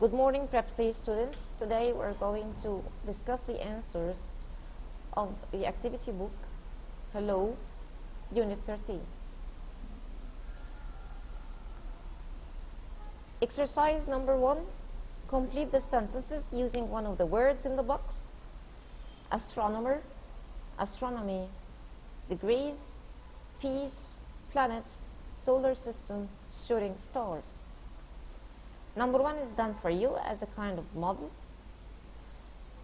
Good morning, Prep3 students. Today we're going to discuss the answers of the activity book, Hello, Unit 13. Exercise number 1. Complete the sentences using one of the words in the box. Astronomer, astronomy, degrees, peace, planets, solar system, shooting stars. Number 1 is done for you as a kind of model.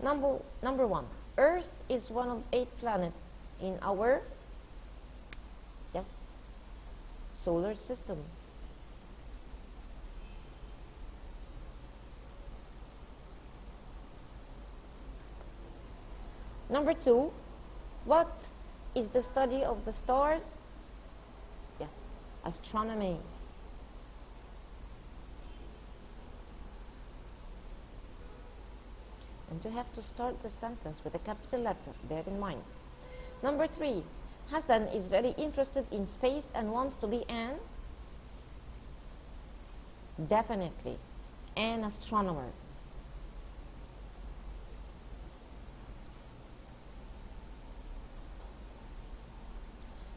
Number 1. Earth is one of 8 planets in our solar system. Number 2. What is the study of the stars? Yes, astronomy. And you have to start the sentence with a capital letter, bear in mind. Number 3, Hassan is very interested in space and wants to be definitely, an astronomer.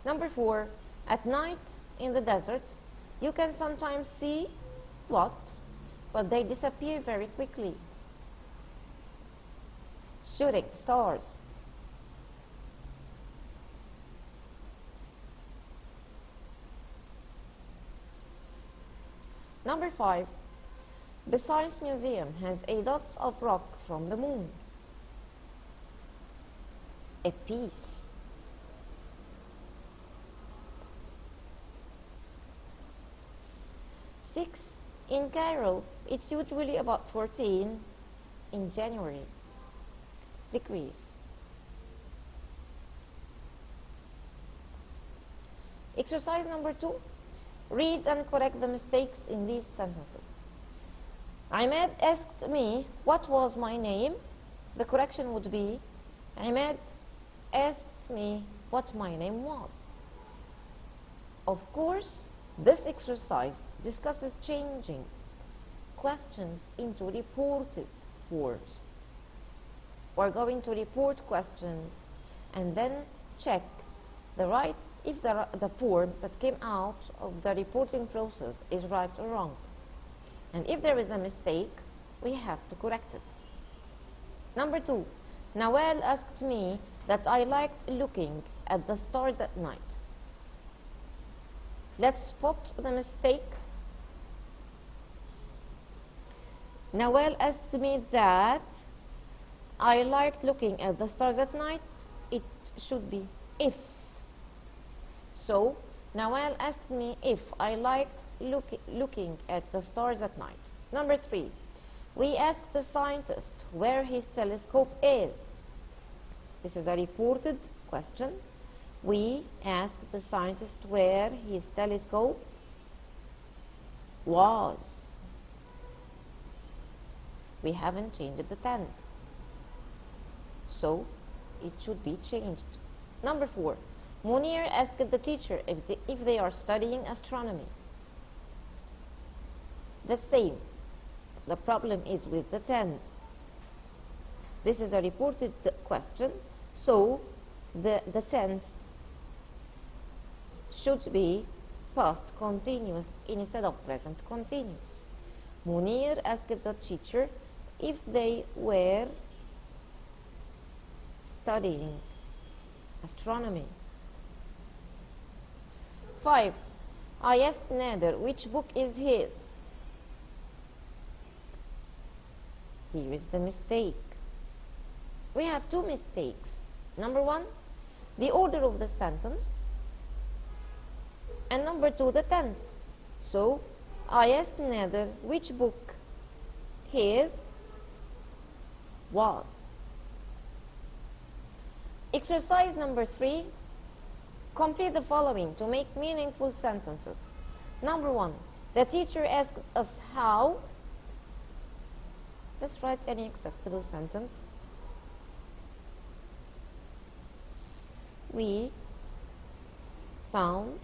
Number 4, at night in the desert, you can sometimes see what? But they disappear very quickly. Shooting stars. Number 5. The Science Museum has 8 dots of rock from the moon. A piece. Six. In Cairo, it's usually about 14 in January. Degrees. Exercise number 2. Read and correct the mistakes in these sentences. Ahmed asked me what was my name. The correction would be, Ahmed asked me what my name was. Of course, this exercise discusses changing questions into reported forms. We're going to report questions and then check if the form that came out of the reporting process is right or wrong. And if there is a mistake, we have to correct it. Number 2, Nawal asked me that I liked looking at the stars at night. Let's spot the mistake. Nawal asked me that I liked looking at the stars at night. It should be if. So, Nawal asked me if I liked looking at the stars at night. Number 3. We asked the scientist where his telescope is. This is a reported question. We asked the scientist where his telescope was. We haven't changed the tense, so it should be changed. Number 4. Munir asked the teacher if they are studying astronomy. The same. The problem is with the tense. This is a reported question, so the tense should be past continuous instead of present continuous. Munir asked the teacher if they were studying astronomy. 5. I asked Nader which book is his. Here is the mistake. We have 2 mistakes. Number 1, the order of the sentence, and number 2, the tense. So, I asked Nader which book his was. Exercise number 3. Complete the following to make meaningful sentences. Number 1. The teacher asked us how. Let's write any acceptable sentence. We found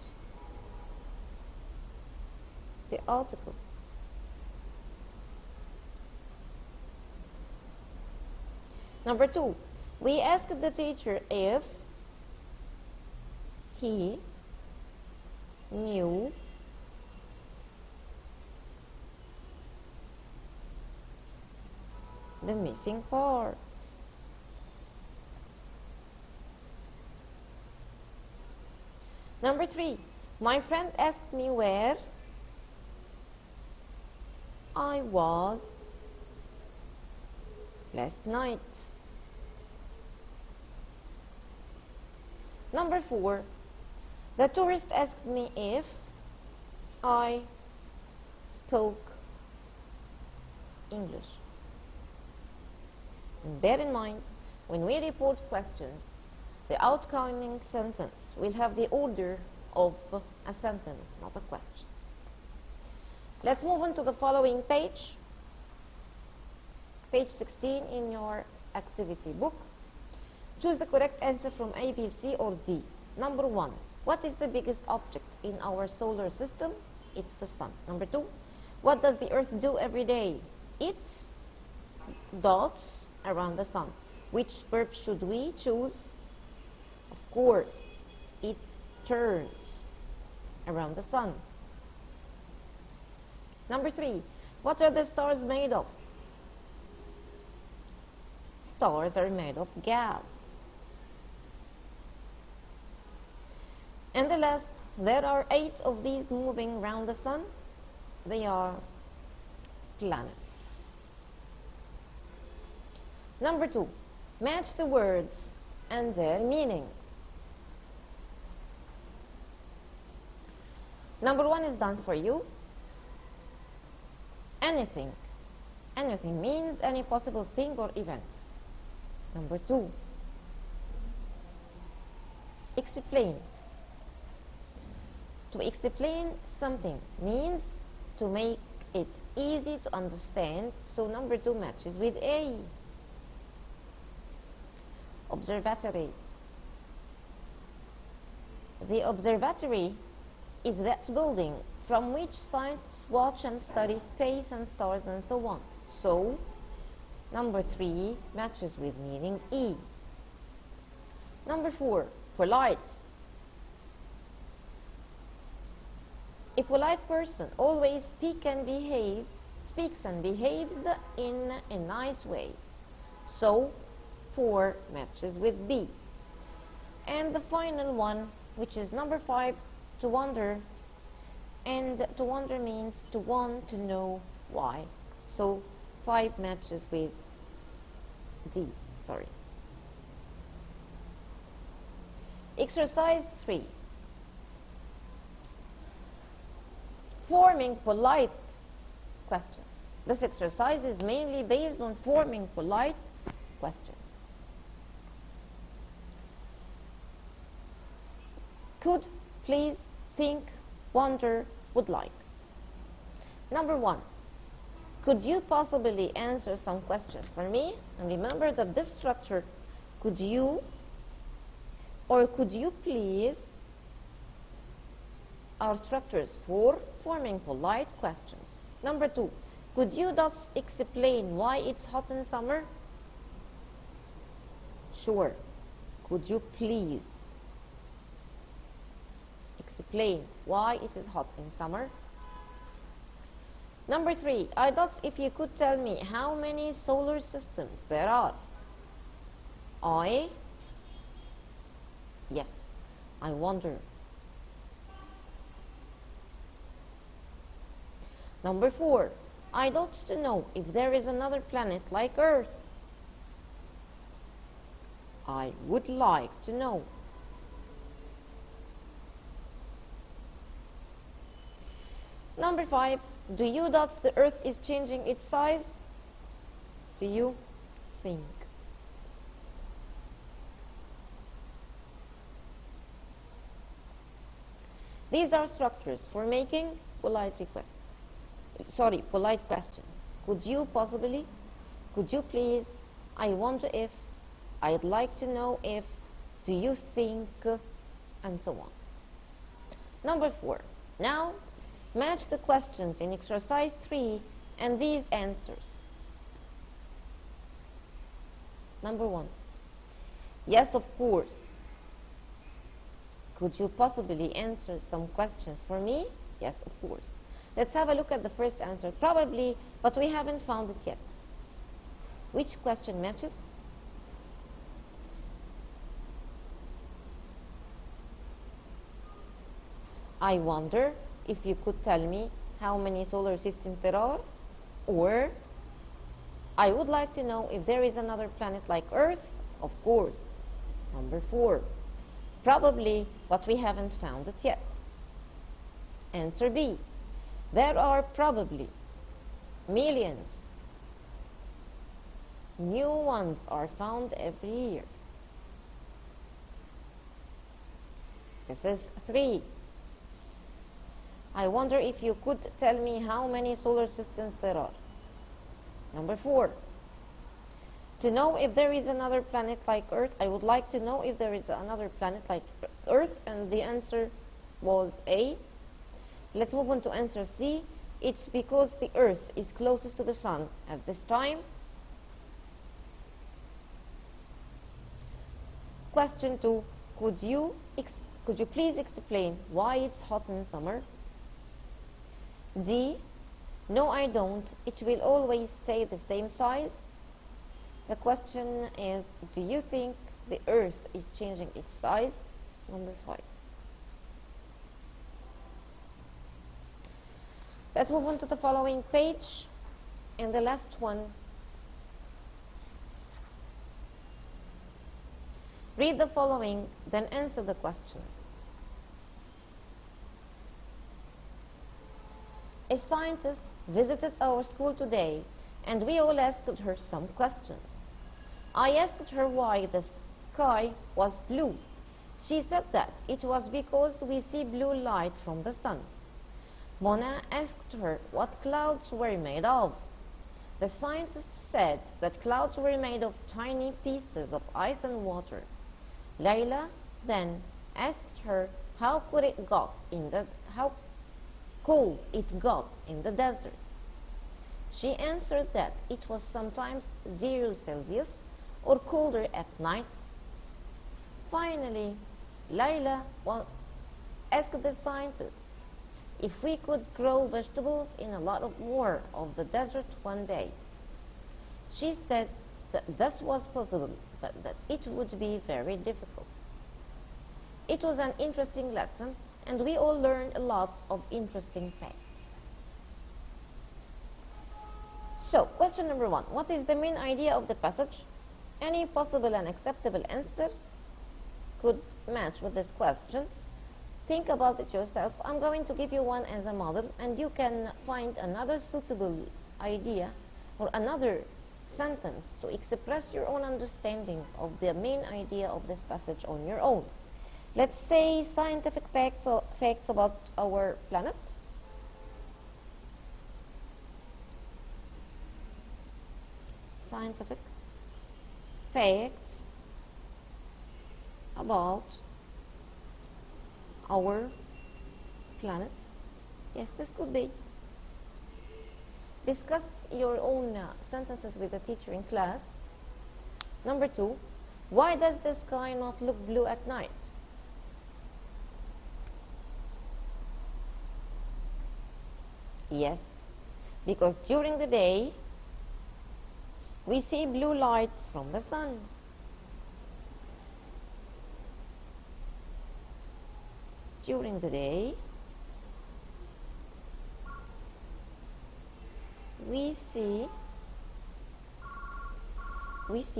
the article. Number 2, we asked the teacher if he knew the missing part. Number 3, my friend asked me where I was last night. Number 4, the tourist asked me if I spoke English. And bear in mind, when we report questions, the outgoing sentence will have the order of a sentence, not a question. Let's move on to the following page, page 16 in your activity book. Choose the correct answer from A, B, C, or D. Number 1, what is the biggest object in our solar system? It's the sun. Number 2, what does the earth do every day? It dots around the sun. Which verb should we choose? Of course, it turns around the sun. Number 3, what are the stars made of? Stars are made of gas. And the last, there are 8 of these moving around the sun. They are planets. Number 2, match the words and their meanings. Number 1 is done for you. Anything. Anything means any possible thing or event. Number 2, explain. To explain something means to make it easy to understand, so number 2 matches with A. Observatory. The observatory is that building from which scientists watch and study space and stars and so on. So, number 3 matches with meaning E. Number 4, polite. A polite person always speaks and behaves in a nice way. So, 4 matches with B. And the final one, which is number 5, to wonder. And to wonder means to want to know why. So, 5 matches with D. Exercise 3. Forming polite questions. This exercise is mainly based on forming polite questions. Could, please, think, wonder, would like. Number 1, could you possibly answer some questions for me? And remember that this structure, could you or could you please, are structures for forming polite questions. Number 2, could you dots explain why it's hot in summer? Sure. Could you please explain why it is hot in summer? Number 3, I dots if you could tell me how many solar systems there are. Yes, I wonder. Number 4, I dots to know if there is another planet like Earth. I would like to know. Number 5, do you dots the Earth is changing its size? Do you think? These are structures for making polite requests. Polite questions. Could you possibly? Could you please? I wonder if. I'd like to know if. Do you think? And so on. Number 4. Now, match the questions in exercise 3 and these answers. Number 1. Yes, of course. Could you possibly answer some questions for me? Yes, of course. Let's have a look at the first answer. Probably, but we haven't found it yet. Which question matches? I wonder if you could tell me how many solar systems there are, or I would like to know if there is another planet like Earth. Of course. Number 4. Probably, but we haven't found it yet. Answer B. There are probably millions. New ones are found every year. This is 3. I wonder if you could tell me how many solar systems there are. Number 4. To know if there is another planet like Earth, I would like to know if there is another planet like Earth, and the answer was A. Let's move on to answer C. It's because the Earth is closest to the Sun at this time. Question 2. Could you please explain why it's hot in summer? D. No, I don't. It will always stay the same size. The question is, do you think the Earth is changing its size? Number 5. Let's move on to the following page. And the last one. Read the following, then answer the questions. A scientist visited our school today, and we all asked her some questions. I asked her why the sky was blue. She said that it was because we see blue light from the sun. Mona asked her what clouds were made of. The scientist said that clouds were made of tiny pieces of ice and water. Layla then asked her how cold it got in the desert. She answered that it was sometimes 0 Celsius or colder at night. Finally, Layla asked the scientist if we could grow vegetables in a lot more of the desert one day. She said that this was possible, but that it would be very difficult. It was an interesting lesson, and we all learned a lot of interesting facts. So, question number 1. What is the main idea of the passage? Any possible and acceptable answer could match with this question. Think about it yourself. I'm going to give you one as a model, and you can find another suitable idea or another sentence to express your own understanding of the main idea of this passage on your own. Let's say scientific facts about our planet. Scientific facts about our planet. Yes, this could be. Discuss your own sentences with the teacher in class. Number 2, why does the sky not look blue at night? Yes, because during the day, we see blue light from the sun. During the day, we see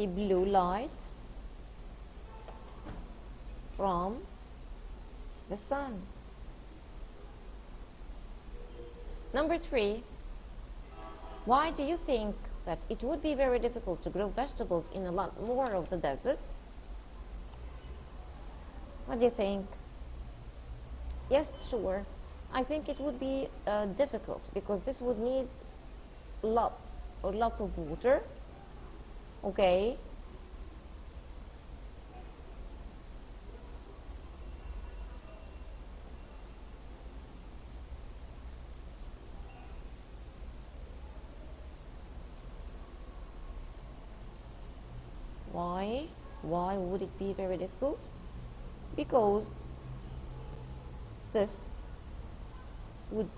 blue light from the sun. Number 3, why do you think that it would be very difficult to grow vegetables in a lot more of the desert? What do you think? Yes, sure. I think it would be difficult because this would need lots of water. Okay. Why? Why would it be very difficult? Because this would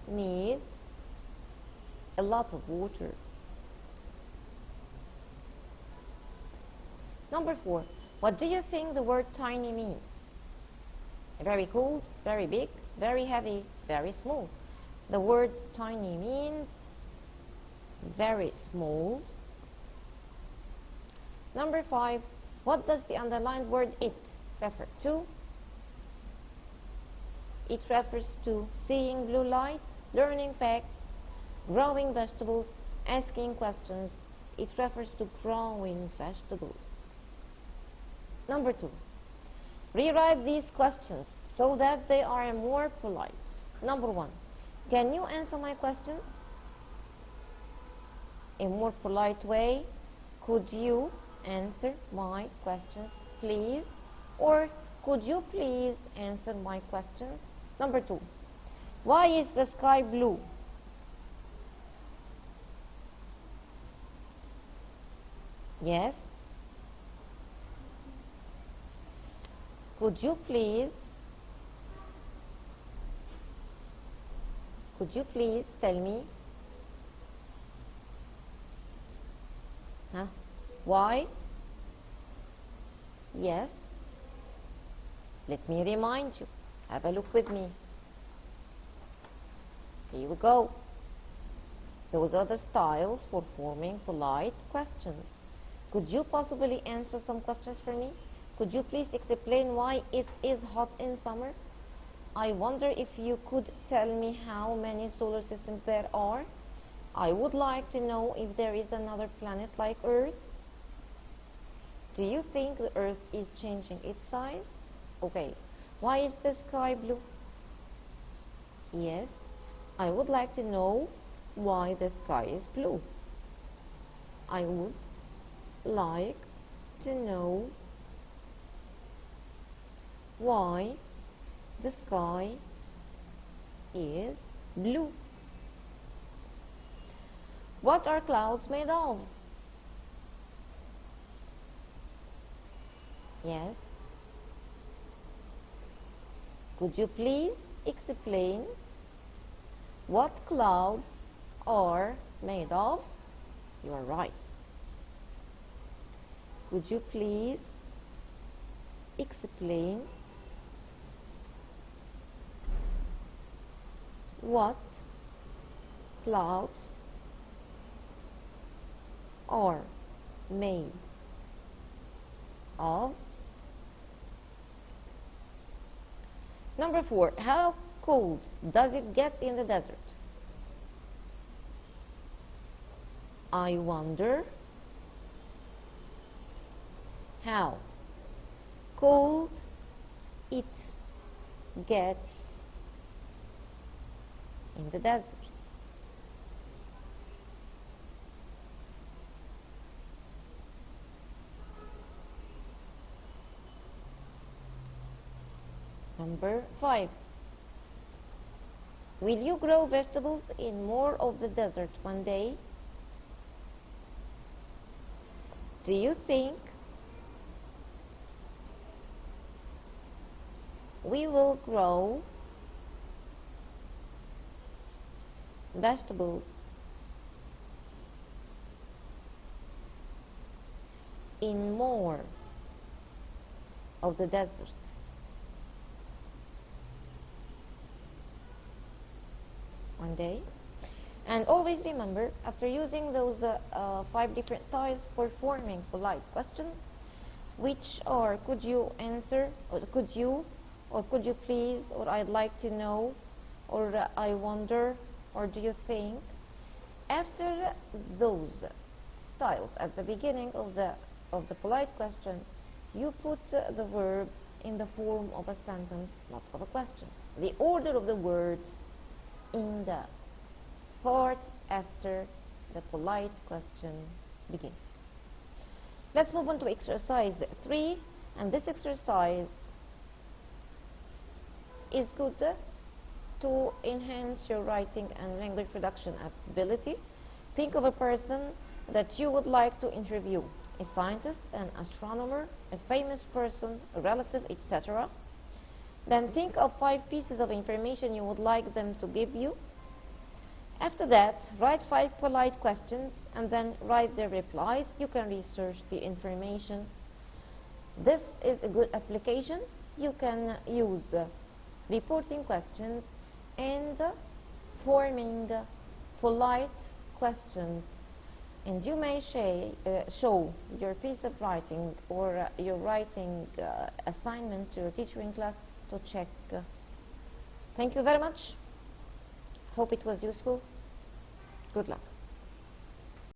need a lot of water. Number 4. What do you think the word tiny means? Very cold, very big, very heavy, very small. The word tiny means very small. Number 5. What does the underlined word it refer to? It refers to seeing blue light, learning facts, growing vegetables, asking questions. It refers to growing vegetables. Number 2. Rewrite these questions so that they are more polite. Number 1. Can you answer my questions in a more polite way? Could you answer my questions, please? Or could you please answer my questions? Number 2. Why is the sky blue? Yes. Could you please tell me why? Yes. Let me remind you. Have a look with me. Here we go. Those are the styles for forming polite questions. Could you possibly answer some questions for me? Could you please explain why it is hot in summer? I wonder if you could tell me how many solar systems there are. I would like to know if there is another planet like Earth. Do you think the Earth is changing its size? Okay. Why is the sky blue? Yes. I would like to know why the sky is blue. I would like to know why the sky is blue. What are clouds made of? Yes. Could you please explain what clouds are made of? You are right. Could you please explain what clouds are made of? Number 4, how cold does it get in the desert? I wonder how cold it gets in the desert. Number 5. Will you grow vegetables in more of the desert one day? Do you think we will grow vegetables in more of the desert? One day. And always remember, after using those 5 different styles for forming polite questions, which are could you answer, or could you please, or I'd like to know, or I wonder, or do you think, after those styles at the beginning of the polite question, you put the verb in the form of a sentence, not of a question. The order of the words in the part after the polite question begins. Let's move on to exercise 3, and this exercise is good to enhance your writing and language production ability. Think of a person that you would like to interview a scientist, an astronomer, a famous person, a relative, etc. Then think of 5 pieces of information you would like them to give you. After that, write 5 polite questions and then write their replies. You can research the information. This is a good application. You can use reporting questions and forming polite questions. And you may show your piece of writing or your writing assignment to your teacher in class to check. Thank you very much. Hope it was useful. Good luck.